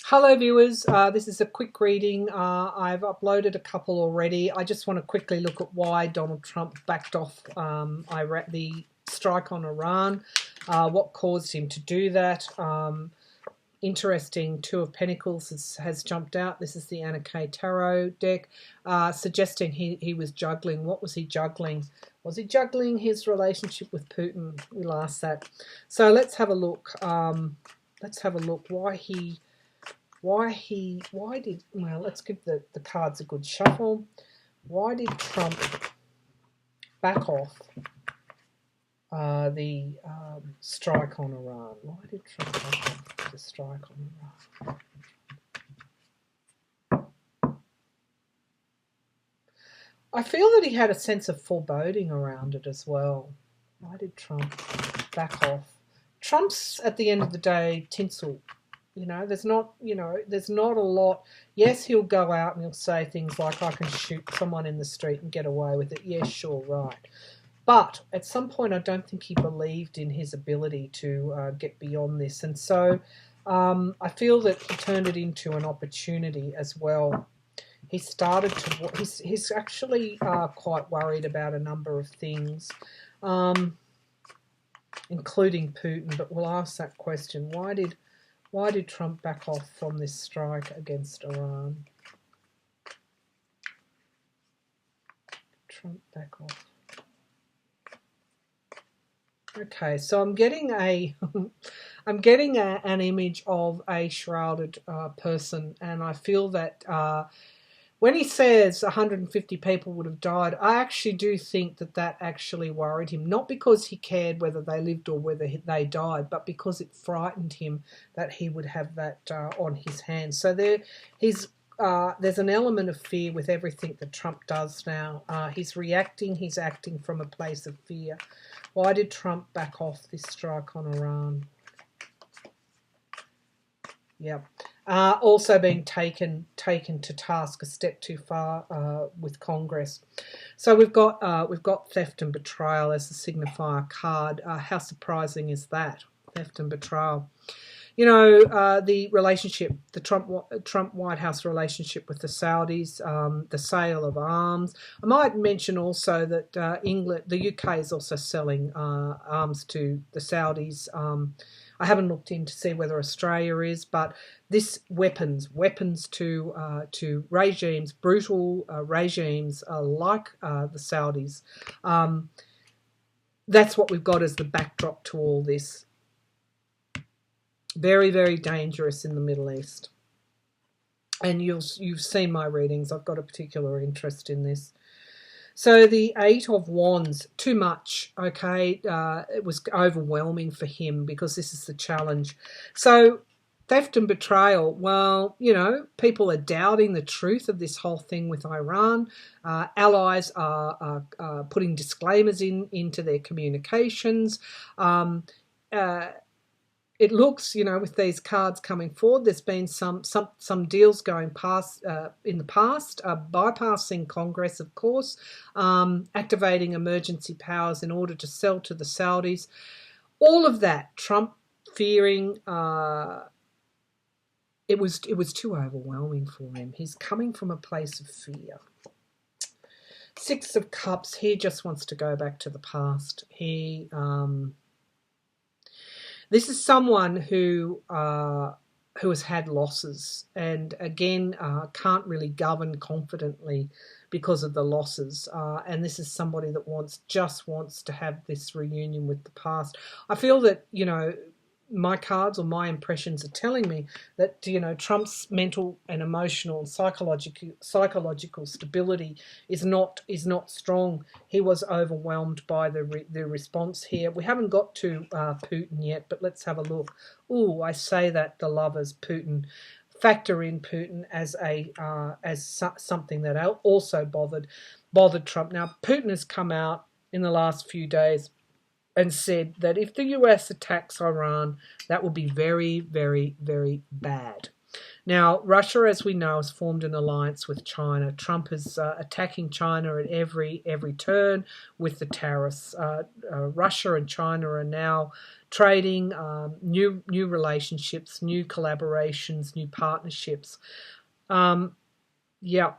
Hello viewers, this is a quick reading. I've uploaded a couple already. I just want to quickly look at why Donald Trump backed off the strike on Iran, what caused him to do that. Interesting, Two of Pentacles has jumped out. This is the Anna K Tarot deck, suggesting he was juggling. What was he juggling? Was he juggling his relationship with Putin? We'll ask that. So let's have a look. Well, let's give the cards a good shuffle. Why did Trump back off the strike on Iran? Why did Trump back off the strike on Iran? I feel that he had a sense of foreboding around it as well. Why did Trump back off? Trump's, at the end of the day, tinsel. There's not a lot. Yes, he'll go out and he'll say things like, I can shoot someone in the street and get away with it. Yes, sure, right. But at some point, I don't think he believed in his ability to get beyond this. And so I feel that he turned it into an opportunity as well. He started to, he's actually quite worried about a number of things, including Putin. But we'll ask that question. Why did Trump back off from this strike against Iran? Trump back off. Okay, so I'm getting an image of a shrouded person, and I feel that when he says 150 people would have died, I actually do think that actually worried him. Not because he cared whether they lived or whether they died, but because it frightened him that he would have that on his hands. So there's an element of fear with everything that Trump does now. He's acting from a place of fear. Why did Trump back off this strike on Iran? Yeah. Also being taken to task a step too far with Congress. So we've got theft and betrayal as the signifier card. How surprising is that? Theft and betrayal. The relationship, the Trump White House relationship with the Saudis, the sale of arms. I might mention also that the UK is also selling arms to the Saudis. I haven't looked in to see whether Australia is, but this weapons to regimes, brutal regimes like the Saudis. That's what we've got as the backdrop to all this. Very, very dangerous in the Middle East. And you've seen my readings. I've got a particular interest in this. So the Eight of Wands, too much, okay? It was overwhelming for him because this is the challenge. So theft and betrayal, well, people are doubting the truth of this whole thing with Iran. Allies are putting disclaimers into their communications. It looks, with these cards coming forward, there's been some deals going past in the past, bypassing Congress, of course, activating emergency powers in order to sell to the Saudis. All of that, Trump fearing it was too overwhelming for him. He's coming from a place of fear. Six of Cups, he just wants to go back to the past. This is someone who has had losses and, again, can't really govern confidently because of the losses. And this is somebody that just wants to have this reunion with the past. I feel that, my cards or my impressions are telling me that, Trump's mental and emotional and psychological stability is not strong. He was overwhelmed by the response here. We haven't got to Putin yet, but let's have a look. Ooh, I say that the lovers, Putin. Factor in Putin as something that also bothered Trump. Now, Putin has come out in the last few days and said that if the US attacks Iran, that will be very, very, very bad. Now, Russia, as we know, has formed an alliance with China. Trump is attacking China at every turn with the tariffs. Russia and China are now trading, new relationships, new collaborations, new partnerships. Yeah,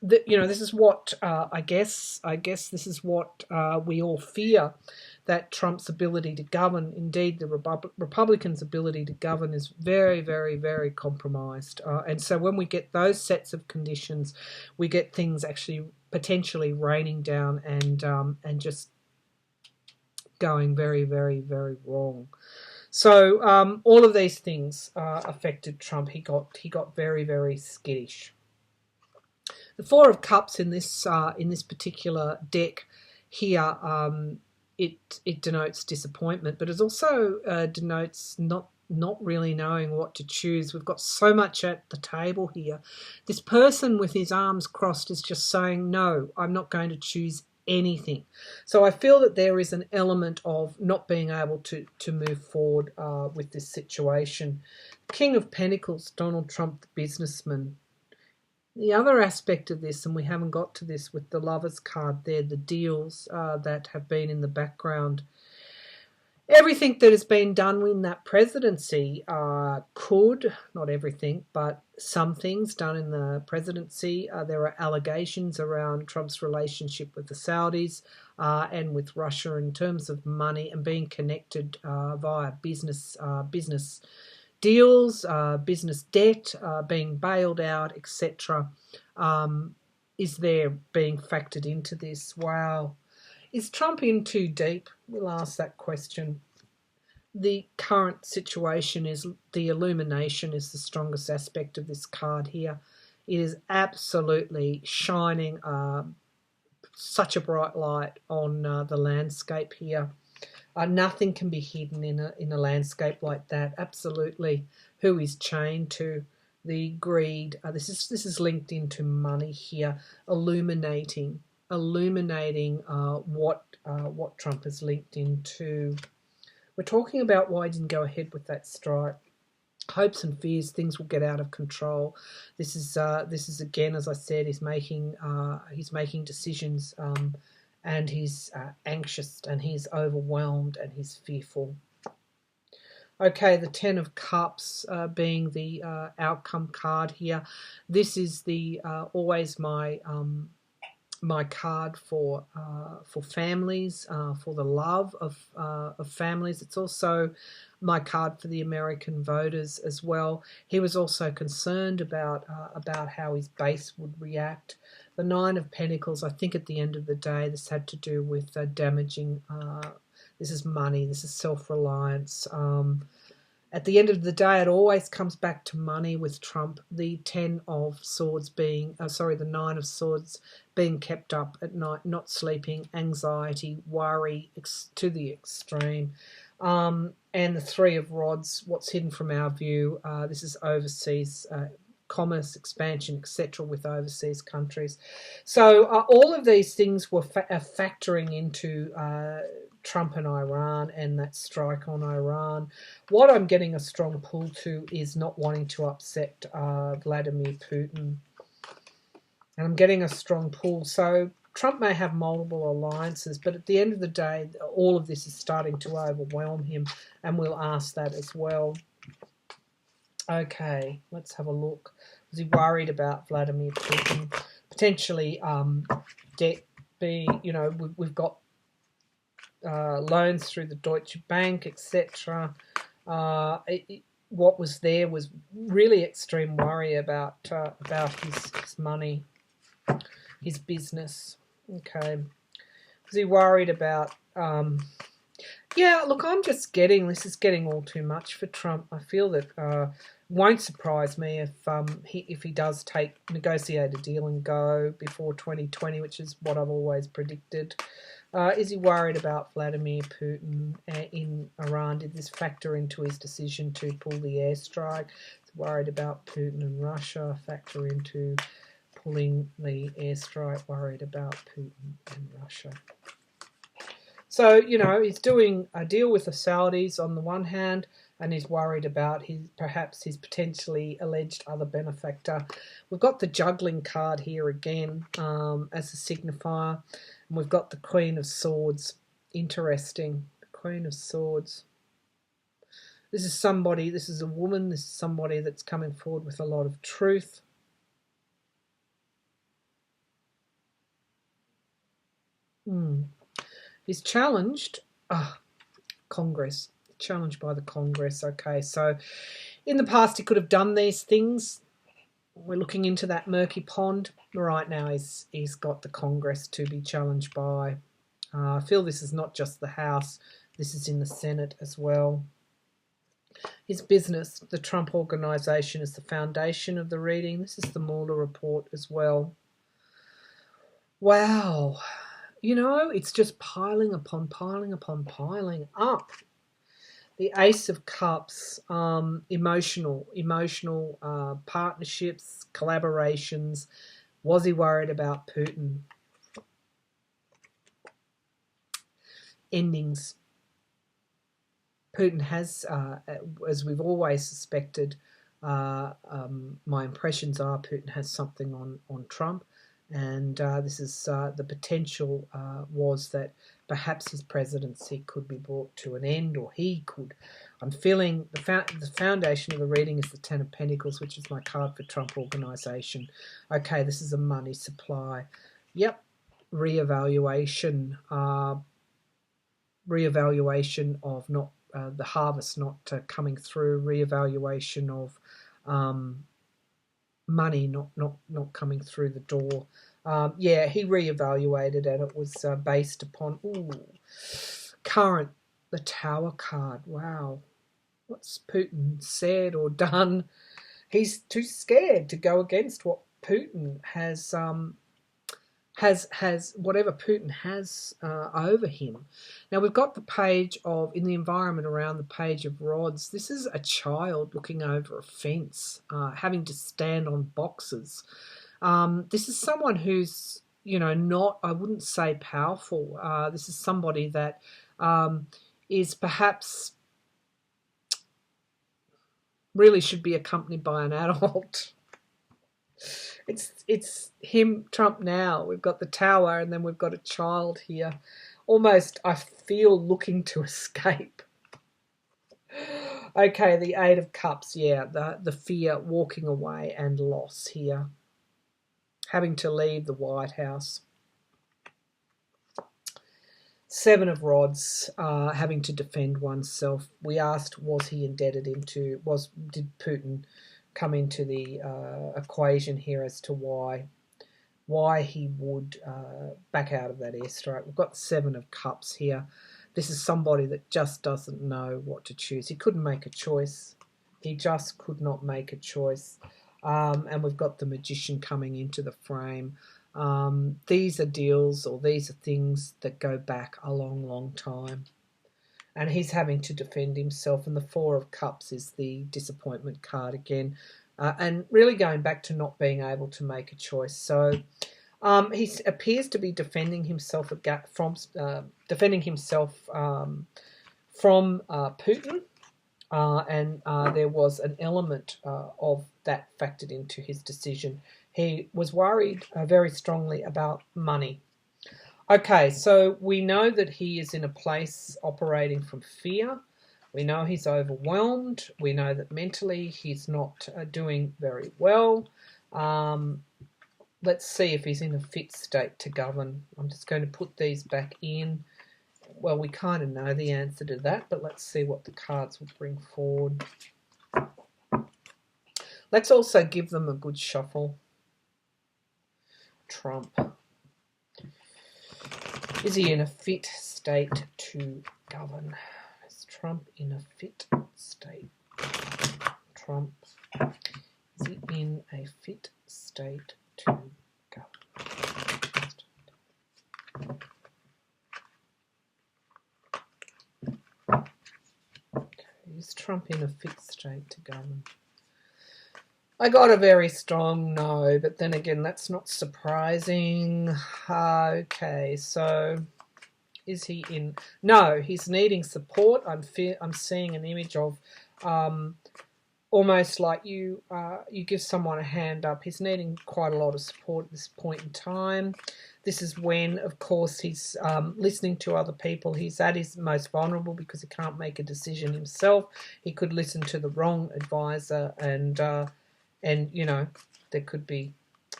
this is what I guess this is what we all fear, that Trump's ability to govern, indeed the Republicans' ability to govern, is very, very, very compromised. And so when we get those sets of conditions, we get things actually potentially raining down and just going very, very, very wrong. So all of these things affected Trump. He got very, very skittish. The Four of Cups in this particular deck here, it denotes disappointment, but it also denotes not really knowing what to choose. We've got so much at the table here. This person with his arms crossed is just saying, no, I'm not going to choose anything. So I feel that there is an element of not being able to move forward with this situation. King of Pentacles, Donald Trump, the businessman. The other aspect of this, and we haven't got to this with the Lovers card there, the deals that have been in the background. Everything that has been done in that presidency could, not everything, but some things done in the presidency. There are allegations around Trump's relationship with the Saudis and with Russia in terms of money and being connected via business deals, business debt, being bailed out, etc. Is there being factored into this? Wow. Is Trump in too deep? We'll ask that question. The current situation is the illumination is the strongest aspect of this card here. It is absolutely shining such a bright light on the landscape here. Nothing can be hidden in a landscape like that. Absolutely, who is chained to the greed? This is linked into money here, illuminating what Trump is linked into. We're talking about why he didn't go ahead with that strike. Hopes and fears, things will get out of control. This is again, as I said, he's making decisions. And he's anxious and he's overwhelmed and he's fearful. Okay, the Ten of Cups being the outcome card here. This is the always my card for families, for the love of families. It's also my card for the American voters as well. He was also concerned about how his base would react. The Nine of Pentacles, I think at the end of the day, this had to do with damaging, this is money, this is self-reliance. At the end of the day, it always comes back to money with Trump. The Ten of Swords being, the Nine of Swords being kept up at night, not sleeping, anxiety, worry to the extreme. And the Three of Rods, what's hidden from our view, this is overseas commerce, expansion, etc. with overseas countries. So all of these things were factoring into Trump and Iran and that strike on Iran. What I'm getting a strong pull to is not wanting to upset Vladimir Putin. And I'm getting a strong pull. So Trump may have multiple alliances, but at the end of the day, all of this is starting to overwhelm him, and we'll ask that as well. Okay, let's have a look. Was he worried about Vladimir Putin? Potentially debt being, we've got loans through the Deutsche Bank, etc. What was there was really extreme worry about his money, his business. Okay. Was he worried about... yeah, look, I'm just getting... This is getting all too much for Trump. I feel that... won't surprise me if he does negotiate a deal and go before 2020, which is what I've always predicted. Is he worried about Vladimir Putin in Iran? Did this factor into his decision to pull the airstrike? Is he worried about Putin and Russia? Factor into pulling the airstrike? Worried about Putin and Russia? So, he's doing a deal with the Saudis on the one hand, and he's worried about perhaps his potentially alleged other benefactor. We've got the juggling card here again as a signifier, and we've got the Queen of Swords. Interesting, the Queen of Swords. This is somebody, this is a woman, this is somebody that's coming forward with a lot of truth. He's challenged. Congress. Challenged by the Congress. Okay, so in the past he could have done these things. We're looking into that murky pond. Right now he's got the Congress to be challenged by. I feel this is not just the House. This is in the Senate as well. His business, the Trump Organization, is the foundation of the reading. This is the Mueller report as well. Wow. You know, it's just piling upon piling upon piling up. The Ace of Cups, emotional partnerships, collaborations. Was he worried about Putin? Endings. Putin has, as we've always suspected, my impressions are Putin has something on Trump. And this is the potential was that perhaps his presidency could be brought to an end, or he could. I'm feeling the foundation of the reading is the Ten of Pentacles, which is my card for Trump Organization. Okay, this is a money supply. Yep, reevaluation of not the harvest not coming through, reevaluation of money not coming through the door. Yeah, he reevaluated, and it was based upon current, the Tower card. Wow, what's Putin said or done? He's too scared to go against what Putin has whatever Putin has over him. Now we've got the page of, in the environment around the page of rods, this is a child looking over a fence, having to stand on boxes. This is someone who's, not, I wouldn't say powerful. This is somebody that is perhaps really should be accompanied by an adult. It's him, Trump now. We've got the Tower, and then we've got a child here. Almost, I feel, looking to escape. Okay, the Eight of Cups, yeah, the fear, walking away, and loss here. Having to leave the White House. Seven of Rods, having to defend oneself. We asked, was he indebted did Putin come into the equation here as to why he would back out of that airstrike. We've got the Seven of Cups here. This is somebody that just doesn't know what to choose. He couldn't make a choice. He just could not make a choice. And we've got the Magician coming into the frame. These are deals, or these are things that go back a long, long time. And he's having to defend himself. And the Four of Cups is the disappointment card again. And really going back to not being able to make a choice. So he appears to be defending himself from Putin. And there was an element of that factored into his decision. He was worried very strongly about money. Okay, so we know that he is in a place operating from fear. We know he's overwhelmed. We know that mentally he's not doing very well. Let's see if he's in a fit state to govern. I'm just going to put these back in. Well, we kind of know the answer to that, but let's see what the cards will bring forward. Let's also give them a good shuffle. Trump. Is he in a fit state to govern? Is Trump in a fit state? Trump. Is he in a fit state to govern? Okay, is Trump in a fit state to govern? I got a very strong no, but then again, that's not surprising. Okay, so is he in? No, he's needing support. I'm seeing an image of almost like you give someone a hand up. He's needing quite a lot of support at this point in time. This is when, of course, he's listening to other people. He's at his most vulnerable because he can't make a decision himself. He could listen to the wrong advisor, and you know, there could be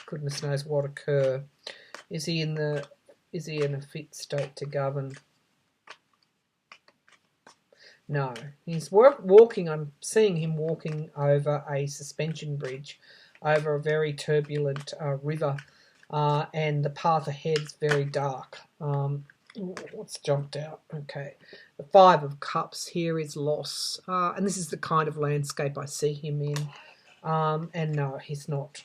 goodness knows what occur. Is he in a fit state to govern? No, he's walking. I'm seeing him walking over a suspension bridge, over a very turbulent river, and the path ahead is very dark. What's jumped out? Okay, the Five of Cups here is loss, and this is the kind of landscape I see him in. And no, he's not.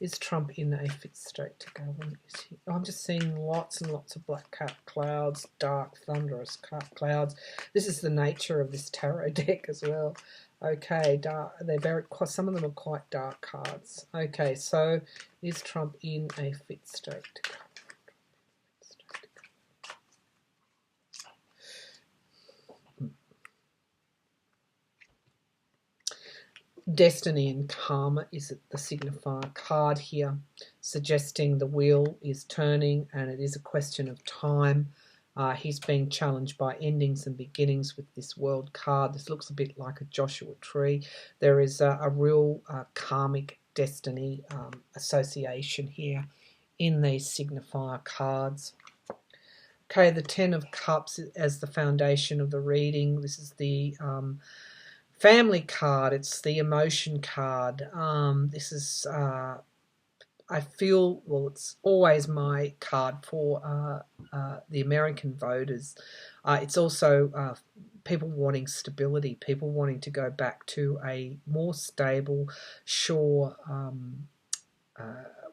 Is Trump in a fit state to govern? Is he? I'm just seeing lots and lots of black clouds, dark, thunderous clouds. This is the nature of this tarot deck as well. Okay, dark. Some of them are quite dark cards. Okay, so is Trump in a fit state to govern? Destiny and karma is the signifier card here, suggesting the wheel is turning and it is a question of time. He's being challenged by endings and beginnings with this world card. This looks a bit like a Joshua tree. There is a real karmic destiny association here in these signifier cards. Okay, the Ten of Cups as the foundation of the reading. This is the family card. It's the emotion card. This is, I feel, well, it's always my card for the American voters. It's also people wanting stability, people wanting to go back to a more stable, sure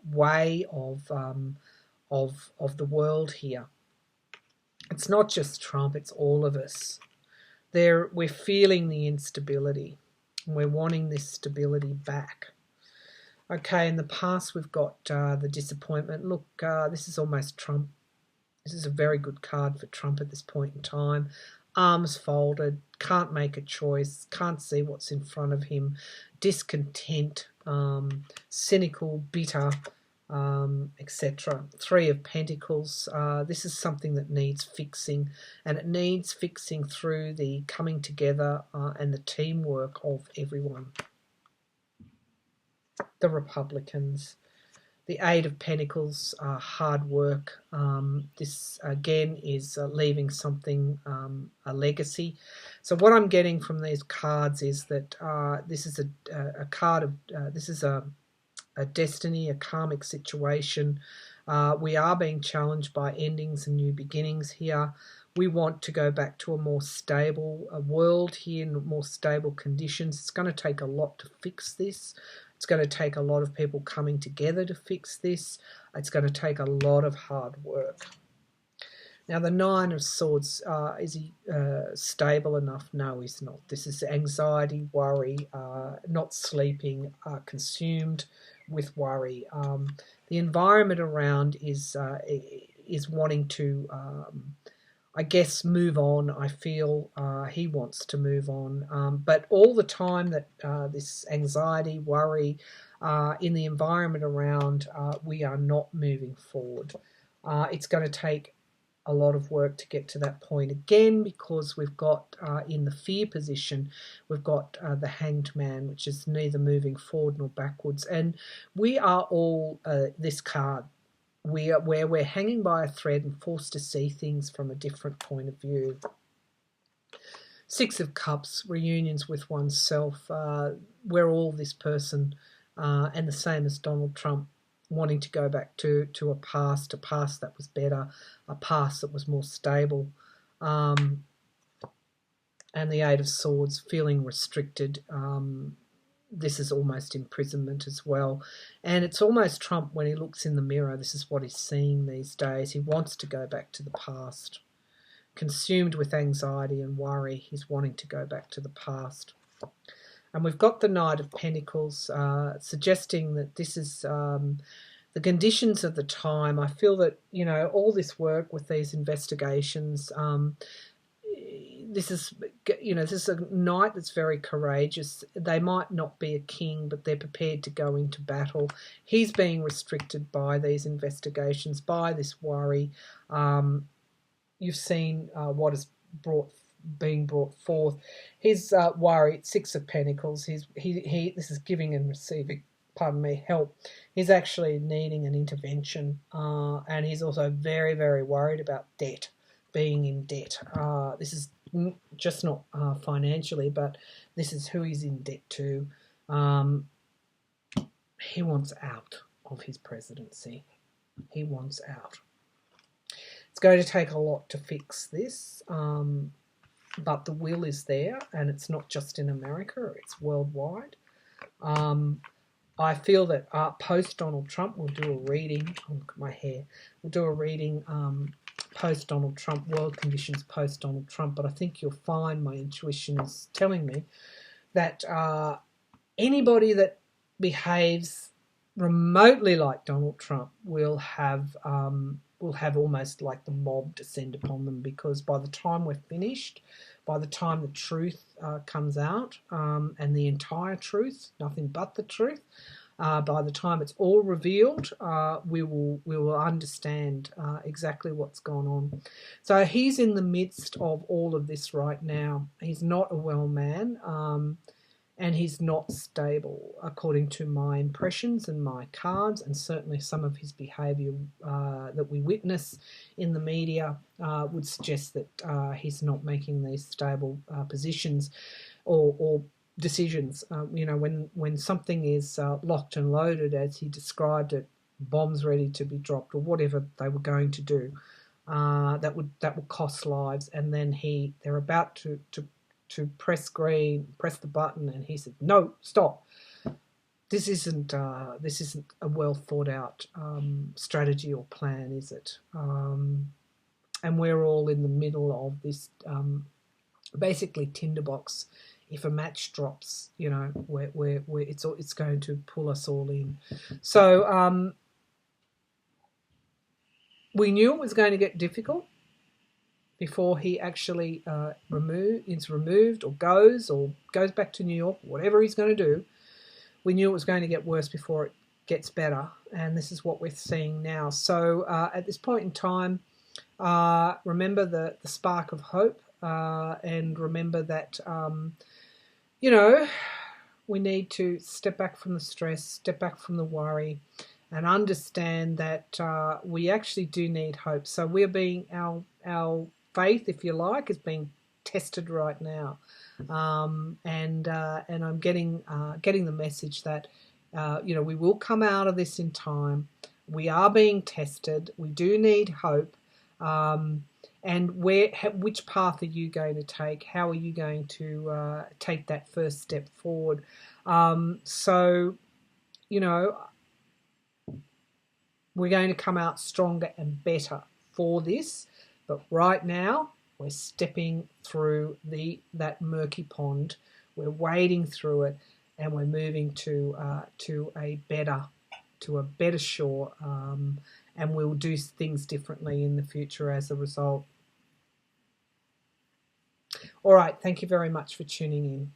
way of the world here. It's not just Trump, it's all of us. We're feeling the instability, and we're wanting this stability back. Okay, in the past we've got the disappointment. Look, this is almost Trump. This is a very good card for Trump at this point in time. Arms folded, can't make a choice, can't see what's in front of him, discontent, cynical, bitter, etc. Three of Pentacles. This is something that needs fixing, and it needs fixing through the coming together and the teamwork of everyone. The Republicans. The Eight of Pentacles, hard work. This again is leaving something, a legacy. So what I'm getting from these cards is that this is a card of this is a destiny, a karmic situation. We are being challenged by endings and new beginnings here. We want to go back to a more stable world here, in more stable conditions. It's going to take a lot to fix this. It's going to take a lot of people coming together to fix this. It's going to take a lot of hard work. Now, the Nine of Swords, is he stable enough? No, he's not. This is anxiety, worry, not sleeping, consumed with worry. The environment around is wanting to, I guess, move on. I feel he wants to move on. But all the time that this anxiety, worry, in the environment around, we are not moving forward. It's going to take a lot of work to get to that point again, because we've got in the fear position, we've got the Hanged Man, which is neither moving forward nor backwards. And we are all this card. Where we're hanging by a thread and forced to see things from a different point of view. Six of Cups, reunions with oneself. We're all this person, and the same as Donald Trump, wanting to go back to a past that was better, a past that was more stable. And the Eight of Swords, feeling restricted. This is almost imprisonment as well. And it's almost Trump, when he looks in the mirror, this is what he's seeing these days. He wants to go back to the past. Consumed with anxiety and worry, he's wanting to go back to the past. And we've got the Knight of Pentacles, suggesting that this is the conditions of the time. I feel that, all this work with these investigations, this is, this is a knight that's very courageous. They might not be a king, but they're prepared to go into battle. He's being restricted by these investigations, by this worry. You've seen what is being brought forth. His worry, Six of Pentacles. He this is giving and receiving. Pardon me, help. He's actually needing an intervention, and he's also very, very worried about debt, being in debt. This is just not financially, but this is who he's in debt to. He wants out of his presidency. He wants out. It's going to take a lot to fix this, but the will is there, and it's not just in America, it's worldwide. I feel that post Donald Trump, we'll do a reading. Oh, look at my hair. We'll do a reading post Donald Trump, world conditions post Donald Trump. But I think you'll find my intuition is telling me that anybody that behaves remotely like Donald Trump will have almost like the mob descend upon them, because by the time we're finished, by the time the truth comes out, and the entire truth, nothing but the truth, by the time it's all revealed, we will understand exactly what's gone on. So he's in the midst of all of this right now. He's not a well man, and he's not stable, according to my impressions and my cards, and certainly some of his behaviour that we witness in the media would suggest that he's not making these stable positions or decisions. When something is locked and loaded, as he described it, bombs ready to be dropped or whatever they were going to do, that would cost lives, and then they're about to press green, press the button, and he said, "No, stop. This isn't a well thought out strategy or plan, is it?" And we're all in the middle of this basically tinderbox. If a match drops, it's going to pull us all in. So we knew it was going to get difficult before he actually is removed or goes back to New York, whatever he's going to do. We knew it was going to get worse before it gets better, and this is what we're seeing now. So at this point in time, remember the spark of hope, and remember that, we need to step back from the stress, step back from the worry, and understand that we actually do need hope. So we're being our faith, if you like, is being tested right now, and I'm getting the message that we will come out of this in time. We are being tested. We do need hope, and which path are you going to take? How are you going to take that first step forward? So we're going to come out stronger and better for this. But right now, we're stepping through that murky pond. We're wading through it, and we're moving to a better shore. And we'll do things differently in the future as a result. All right, thank you very much for tuning in.